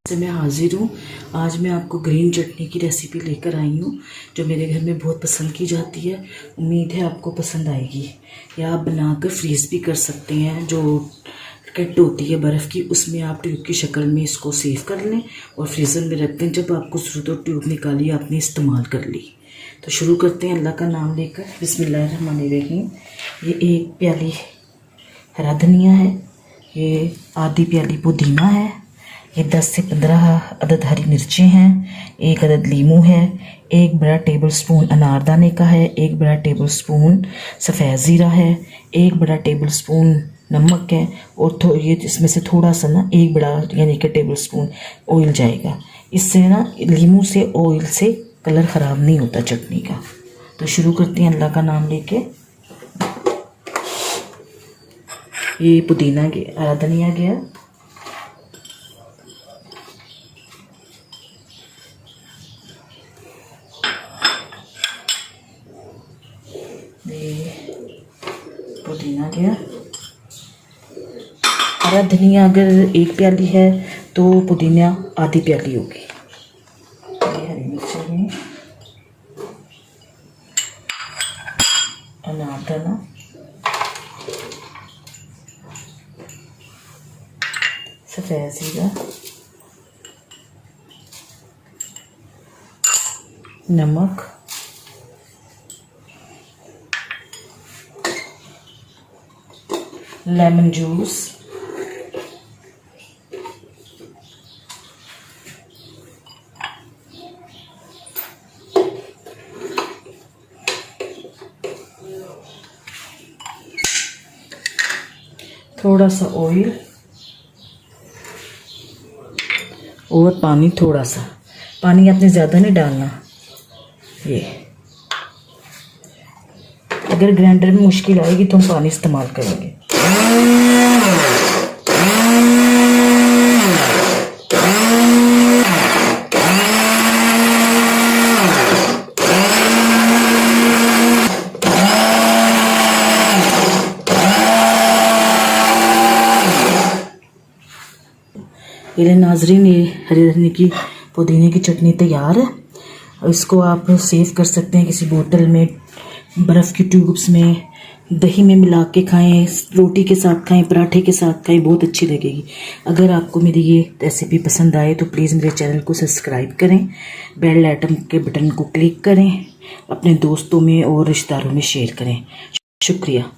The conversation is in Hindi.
से मैं हाजिर हूँ। आज मैं आपको ग्रीन चटनी की रेसिपी लेकर आई हूँ जो मेरे घर में बहुत पसंद की जाती है। उम्मीद है आपको पसंद आएगी। या आप बनाकर फ्रीज़ भी कर सकते हैं। जो कट होती है बर्फ़ की, उसमें आप ट्यूब की शक्ल में इसको सेव कर लें और फ्रीज़र में रख दें। जब आपको ज़रूरत हो ट्यूब निकालिए, आपने इस्तेमाल कर ली। तो शुरू करते हैं अल्लाह का नाम लेकर। बिस्मिल्लाहिर्रहमानिर्रहीम। ये 1 प्याली हरा धनिया है, ये आधी प्याली पुदीना है, ये 10 से 15 अदद हरी मिर्चें हैं, 1 अदद लीमू है, 1 बड़ा टेबल स्पून अनारदाने का है, 1 बड़ा टेबल स्पून सफ़ेद ज़ीरा है, 1 बड़ा टेबल स्पून नमक है और ये इसमें से थोड़ा सा ना 1 बड़ा यानी कि टेबल स्पून ऑयल जाएगा। इससे ना लीमू से ऑयल से कलर ख़राब नहीं होता चटनी का। तो शुरू करते हैं अल्लाह का नाम लेके। ये पुदीना हरा धनिया गया, पुदीना गया। हरा धनिया अगर 1 प्याली है तो पुदीना आधी प्याली होगी। ये हरी मिर्चें हैं, अनारदाना, सफ़ेद ज़ीरा, नमक, लेमन जूस, थोड़ा सा ऑयल और पानी थोड़ा सा। पानी आपने ज़्यादा नहीं डालना। ये अगर ग्राइंडर में मुश्किल आएगी तो हम पानी इस्तेमाल करेंगे। ये नाजरीन, ये हरी धनिया की पुदीने की चटनी तैयार है। और इसको आप सेव कर सकते हैं किसी बोतल में, बर्फ़ की ट्यूब्स में, दही में मिला के खाएं, रोटी के साथ खाएं, पराठे के साथ खाएं, बहुत अच्छी लगेगी। अगर आपको मेरी ये रेसिपी पसंद आए तो प्लीज़ मेरे चैनल को सब्सक्राइब करें, बेल आइटम के बटन को क्लिक करें, अपने दोस्तों में और रिश्तेदारों में शेयर करें। शुक्रिया।